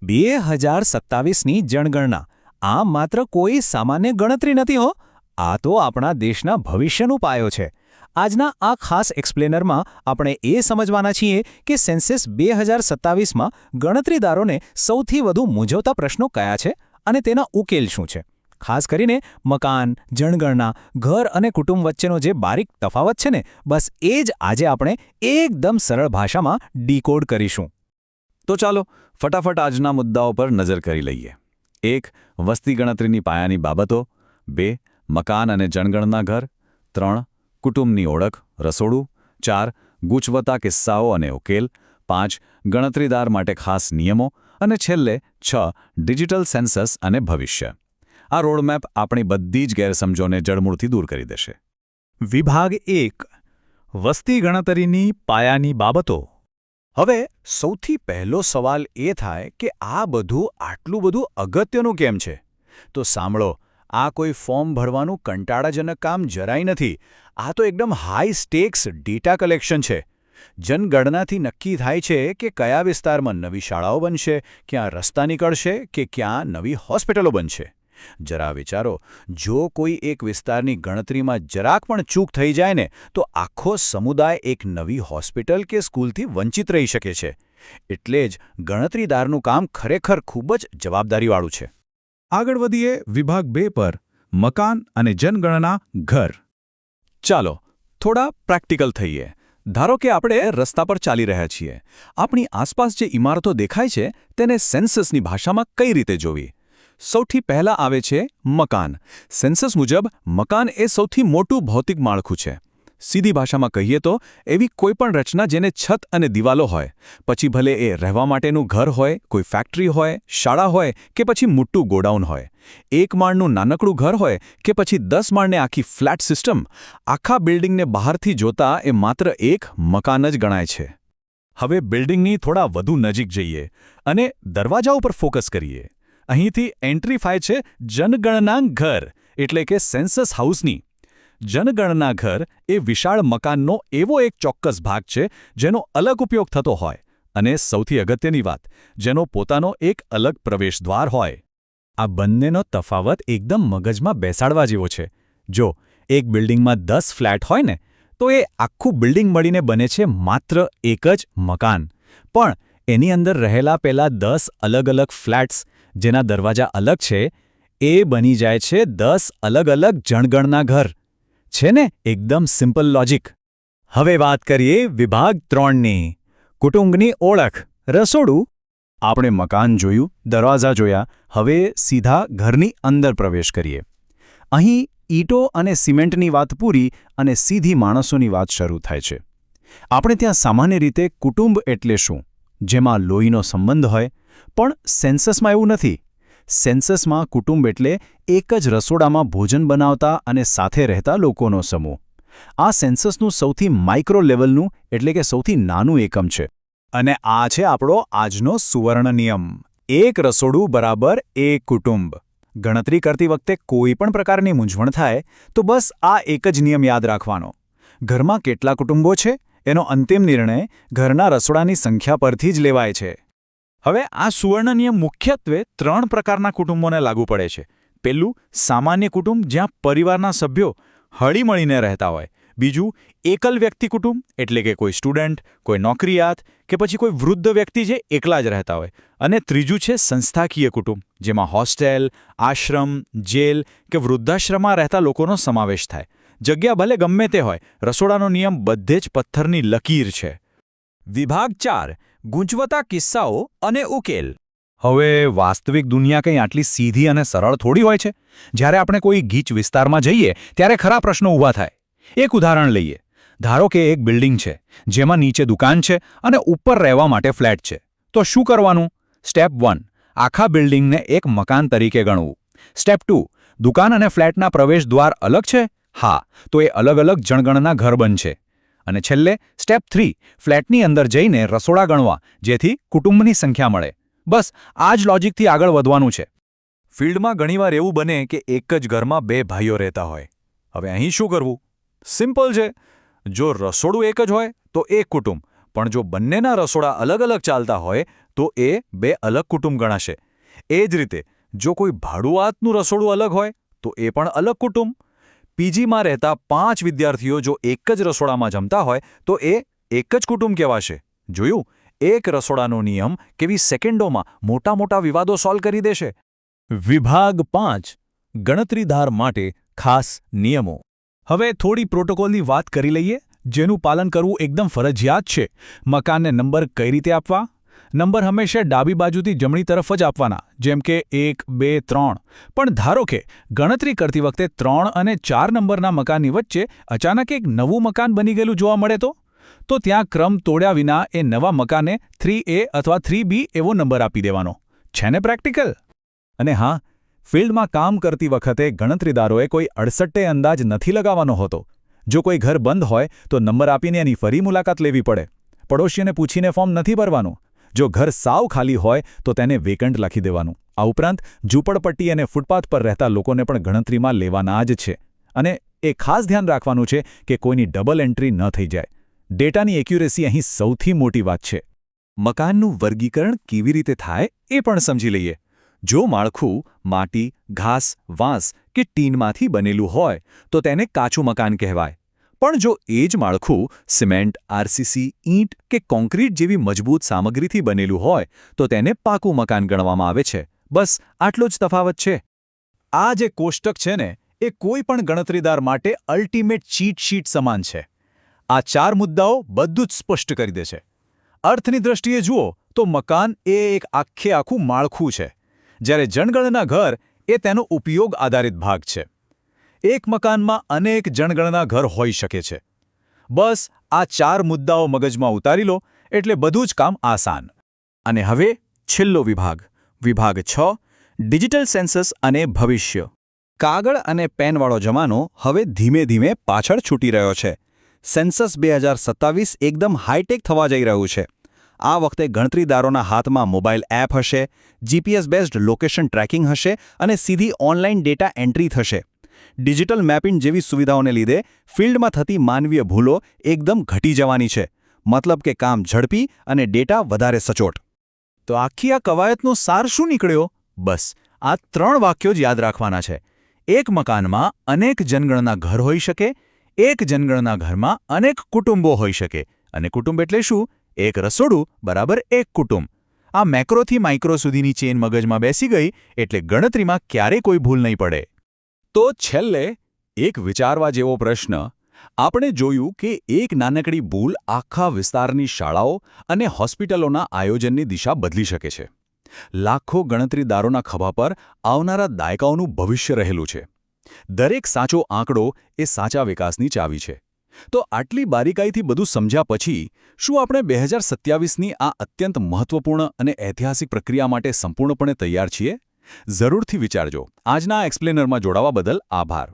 2027ની જનગણના આ માત્ર કોઈ સામાન્ય ગણતરી નથી હો, આ તો આપણા દેશના ભવિષ્યનો પાયો છે. આજના આ ખાસ એક્સપ્લેનરમાં આપણે એ સમજવાના છીએ કે સેન્સસ 2027માં ગણતરીદારોને સૌથી વધુ મૂંઝવતા પ્રશ્નો કયા છે અને તેના ઉકેલ શું છે. ખાસ કરીને મકાન, જનગણના, ઘર અને કુટુંબ વચ્ચેનો જે બારીક તફાવત છે ને, બસ એ જ આજે આપણે એકદમ સરળ ભાષામાં ડીકોડ કરીશું. તો ચાલો ફટાફટ આજના મુદ્દાઓ પર નજર કરી લઈએ. 1. વસ્તી ગણતરીની પાયાની બાબતો. 2. મકાન અને જનગણના ઘર. 3. કુટુંબની ઓળખ, રસોડું. 4. ગૂંચવતા કિસ્સાઓ અને ઉકેલ. 5. ગણતરીદાર માટે ખાસ નિયમો. અને છેલ્લે 6. ડિજિટલ સેન્સસ અને ભવિષ્ય. આ રોડમેપ આપણી બધી જ ગેરસમજોને જડમૂળથી દૂર કરી દેશે. વિભાગ 1. વસ્તી ગણતરીની પાયાની બાબતો. હવે સૌથી પહેલો સવાલ એ થાય કે આ બધું આટલું બધું અગત્યનું કેમ છે? તો સાંભળો, આ કોઈ ફોર્મ ભરવાનું કંટાળાજનક કામ જરાય નથી. આ તો એકદમ હાઈ સ્ટેક્સ ડેટા કલેક્શન છે. જનગણનાથી નક્કી થાય છે કે કયા વિસ્તારમાં નવી શાળાઓ બનશે, ક્યાં રસ્તા નીકળશે કે ક્યાં નવી હોસ્પિટલો બનશે. જરા વિચારો, જો કોઈ એક વિસ્તારની ગણતરીમાં જરાક પણ ચૂક થઈ જાય ને, તો આખો સમુદાય એક નવી હોસ્પિટલ કે સ્કૂલથી વંચિત રહી શકે છે. એટલે જ ગણતરીદારનું કામ ખરેખર ખૂબ જ જવાબદારીવાળું છે. આગળ વધીએ વિભાગ 2 પર, મકાન અને જનગણના ઘર. ચાલો થોડા પ્રેક્ટિકલ થઈએ. ધારો કે આપણે રસ્તા પર ચાલી રહ્યા છીએ. આપણી આસપાસ જે ઇમારતો દેખાય છે તેને સેન્સસની ભાષામાં કઈ રીતે જોવી? સૌથી પહેલા આવે છે મકાન. સેન્સસ મુજબ મકાન એ સૌથી મોટું ભૌતિક માળખું છે. સીધી ભાષામાં કહીએ તો એવી કોઈપણ રચના જેને છત અને દિવાલો હોય, પછી ભલે એ રહેવા માટેનું ઘર હોય, કોઈ ફેક્ટરી હોય, શાળા હોય કે પછી મોટું ગોડાઉન હોય, એક માળનું નાનકડું ઘર હોય કે પછી 10 માળને આખી ફ્લેટ સિસ્ટમ, આખા બિલ્ડિંગને બહારથી જોતા એ માત્ર એક મકાન જ ગણાય છે. હવે બિલ્ડિંગની થોડા વધુ નજીક જઈએ અને દરવાજા ઉપર ફોકસ કરીએ. અહીંથી એન્ટ્રી થાય છે જનગણના ઘર, એટલે કે સેન્સસ હાઉસની. જનગણના ઘર એ વિશાળ મકાનનો એવો એક ચોક્કસ ભાગ છે જેનો અલગ ઉપયોગ થતો હોય, અને સૌથી અગત્યની વાત, જેનો પોતાનો એક અલગ પ્રવેશદ્વાર હોય. આ બંનેનો તફાવત એકદમ મગજમાં બેસાડવા જેવો છે. જો એક બિલ્ડિંગમાં 10 ફ્લેટ હોય ને, તો એ આખું બિલ્ડિંગ મળીને બને છે માત્ર એક જ મકાન. પણ એની અંદર રહેલા પેલા 10 અલગ અલગ ફ્લેટ્સ, જેના દરવાજા અલગ છે, એ બની જાય છે 10 અલગ અલગ જનગણના ઘર. છે ને એકદમ સિમ્પલ લોજિક. હવે વાત કરીએ વિભાગ 3ની, કુટુંબની ઓળખ, રસોડું. આપણે મકાન જોયું, દરવાજા જોયા, હવે સીધા ઘરની અંદર પ્રવેશ કરીએ. અહીં ઈંટો અને સિમેન્ટની વાત પૂરી અને સીધી માણસોની વાત શરૂ થાય છે. આપણે ત્યાં સામાન્ય રીતે કુટુંબ એટલે શું, જેમાં લોહીનો સંબંધ હોય, પણ સેન્સસમાં એવું નથી. સેન્સસમાં કુટુંબ એટલે એક જ રસોડામાં ભોજન બનાવતા અને સાથે રહેતા લોકોનો સમૂહ. આ સેન્સસનું સૌથી માઇક્રો લેવલનું એટલે કે સૌથી નાનું એકમ છે. અને આ છે આપણો આજનો સુવર્ણ નિયમ. એક રસોડું બરાબર એક કુટુંબ. ગણતરી કરતી વખતે કોઈ પણ પ્રકારની મૂંઝવણ થાય તો બસ આ એક જ નિયમ યાદ રાખવાનો. ઘરમાં કેટલા કુટુંબો છે એનો અંતિમ નિર્ણય ઘરના રસોડાની સંખ્યા પરથી જ લેવાય છે. હવે આ સુવર્ણ નિયમ મુખ્યત્વે 3 પ્રકારના કુટુંબોને લાગુ પડે છે. પહેલું, સામાન્ય કુટુંબ જ્યાં પરિવારના સભ્યો હળીમળીને રહેતા હોય. બીજું, એકલ વ્યક્તિ કુટુંબ એટલે કે કોઈ સ્ટુડન્ટ, કોઈ નોકરિયાત કે પછી કોઈ વૃદ્ધ વ્યક્તિ જે એકલા જ રહેતા હોય. અને ત્રીજું છે સંસ્થાકીય કુટુંબ, જેમાં હોસ્ટેલ, આશ્રમ, જેલ કે વૃદ્ધાશ્રમમાં રહેતા લોકોનો સમાવેશ થાય. જગ્યા ભલે ગમે તે હોય, રસોડાનો નિયમ બધે જ પથ્થરની લકીર છે. વિભાગ 4, ગૂંચવતા કિસ્સાઓ અને ઉકેલ. હવે વાસ્તવિક દુનિયા કંઈ આટલી સીધી અને સરળ થોડી હોય છે. જ્યારે આપણે કોઈ ગીચ વિસ્તારમાં જઈએ ત્યારે ખરા પ્રશ્નો ઊભા થાય. એક ઉદાહરણ લઈએ. ધારો કે એક બિલ્ડિંગ છે જેમાં નીચે દુકાન છે અને ઉપર રહેવા માટે ફ્લેટ છે. તો શું કરવાનું? સ્ટેપ 1, આખા બિલ્ડિંગને એક મકાન તરીકે ગણવું. સ્ટેપ 2, દુકાન અને ફ્લેટના પ્રવેશ દ્વાર અલગ છે? હા, તો એ અલગ અલગ જનગણના ઘર બનશે. અને છેલ્લે સ્ટેપ 3, ફ્લેટની અંદર જઈને રસોડા ગણવા, જેથી કુટુંબની સંખ્યા મળે. બસ આ જ લોજિકથી આગળ વધવાનું છે. ફિલ્ડમાં ઘણીવાર એવું બને કે એક જ ઘરમાં 2 ભાઈઓ રહેતા હોય. હવે અહીં શું કરવું? સિમ્પલ છે. જો રસોડું એક જ હોય તો એક કુટુંબ, પણ જો બંનેના રસોડા અલગ અલગ ચાલતા હોય તો એ 2 અલગ કુટુંબ ગણાશે. એ જ રીતે જો કોઈ ભાડુઆતનું રસોડું અલગ હોય તો એ પણ અલગ કુટુંબ. પીજીમાં રહેતા 5 વિદ્યાર્થીઓ જો એક જ રસોડામાં જમતા હોય તો એ એક જ કુટુંબ કહેવાશે. જોયું? એક રસોડાનો નિયમ કેવી સેકન્ડોમાં મોટા વિવાદો સોલ્વ કરી દેશે. વિભાગ 5 ગણતરીદાર માટે ખાસ નિયમો. હવે થોડી પ્રોટોકોલની વાત કરી લઈએ, જેનું પાલન કરવું એકદમ ફરજિયાત છે. મકાનને નંબર કઈ રીતે આપવા? નંબર હંમેશા ડાબી બાજુથી જમણી તરફ જ આપવાના, જેમ કે 1, 2, 3. પણ ધારો કે ગણતરી કરતી વખતે 3 અને 4 નંબરના મકાનની વચ્ચે અચાનક એક નવું મકાન બની ગયેલું જોવા મળે તો ત્યાં ક્રમ તોડ્યા વિના એ નવા મકાને 3A અથવા 3B એવો નંબર આપી દેવાનો. છે ને પ્રેક્ટિકલ? અને હા, ફિલ્ડમાં કામ કરતી વખતે ગણતરીદારોએ કોઈ અડસટ્ટે અંદાજ નથી લગાવવાનો હોતો. જો કોઈ ઘર બંધ હોય તો નંબર આપીને એની ફરી મુલાકાત લેવી પડે. પડોશીઓને પૂછીને ફોર્મ નથી ભરવાનું. જો ઘર સાવ ખાલી હોય તો તેને વેકન્ટ લખી દેવાનું. આ ઉપરાંત ઝૂંપડપટ્ટી અને ફૂટપાથ પર રહેતા લોકોને પણ ગણતરીમાં લેવાના જ છે. અને એ ખાસ ધ્યાન રાખવાનું છે કે કોઈની ડબલ એન્ટ્રી ન થઈ જાય. ડેટાની એક્યુરેસી અહીં સૌથી મોટી વાત છે. મકાનનું વર્ગીકરણ કેવી રીતે થાય એ પણ સમજી લઈએ. જો માળખું માટી, ઘાસ, વાંસ કે ટીનમાંથી બનેલું હોય તો તેને કાચું મકાન કહેવાય. પણ જો એ જ માળખું સિમેન્ટ, આરસીસી, ઈંટ કે કોન્ક્રીટ જેવી મજબૂત સામગ્રીથી બનેલું હોય તો તેને પાકું મકાન ગણવામાં આવે છે. બસ આટલો જ તફાવત છે. આ જે કોષ્ટક છે ને, એ કોઈ પણ ગણતરીદાર માટે અલ્ટિમેટ ચીટ શીટ સમાન છે. આ 4 મુદ્દાઓ બધું જ સ્પષ્ટ કરી દે છે. અર્થની દ્રષ્ટિએ જુઓ તો મકાન એ એક આખું માળખું છે, જ્યારે જનગણના ઘર એ તેનો ઉપયોગ આધારિત ભાગ છે. એક મકાનમાં અનેક જનગણના ઘર હોઈ શકે છે. બસ આ 4 મુદ્દાઓ મગજમાં ઉતારી લો એટલે બધું જ કામ આસાન. અને હવે છેલ્લો વિભાગ, વિભાગ 6, ડિજિટલ સેન્સસ અને ભવિષ્ય. કાગળ અને પેનવાળો જમાનો હવે ધીમે ધીમે પાછળ છૂટી રહ્યો છે. સેન્સસ 2027 એકદમ હાઈટેક થવા જઈ રહ્યું છે. આ વખતે ગણતરીદારોના હાથમાં મોબાઈલ એપ હશે, જીપીએસ બેઝડ લોકેશન ટ્રેકિંગ હશે અને સીધી ઓનલાઈન ડેટા એન્ટ્રી થશે. ડિજિટલ મેપિંગ જેવી સુવિધાઓને લીધે ફિલ્ડમાં થતી માનવીય ભૂલો એકદમ ઘટી જવાની છે. મતલબ કે કામ ઝડપી અને ડેટા વધારે સચોટ. તો આખી આ કવાયતનો સાર શું નીકળ્યો? બસ આ 3 વાક્યો જ યાદ રાખવાના છે. એક મકાનમાં અનેક જનગણના ઘર હોઈ શકે, એક જનગણના ઘરમાં અનેક કુટુંબો હોઈ શકે, અને કુટુંબ એટલે શું? એક રસોડું બરાબર એક કુટુંબ. આ મેક્રોથી માઇક્રો સુધીની ચેન મગજમાં બેસી ગઈ એટલે ગણતરીમાં ક્યારેય કોઈ ભૂલ નહીં પડે. તો છેલ્લે એક વિચારવા જેવો પ્રશ્ન. આપણે જોયું કે એક નાનકડી ભૂલ આખા વિસ્તારની શાળાઓ અને હોસ્પિટલોના આયોજનની દિશા બદલી શકે છે. લાખો ગણતરીદારોના ખભા પર આવનારા દાયકાઓનું ભવિષ્ય રહેલું છે. દરેક સાચો આંકડો એ સાચા વિકાસની ચાવી છે. તો આટલી બારીકાઈથી બધું સમજ્યા પછી શું આપણે 2027ની આ અત્યંત મહત્વપૂર્ણ અને ઐતિહાસિક પ્રક્રિયા માટે સંપૂર્ણપણે તૈયાર છીએ? જરૂરથી વિચારજો. આજના એક્સપ્લેનરમાં જોડાવા બદલ આભાર.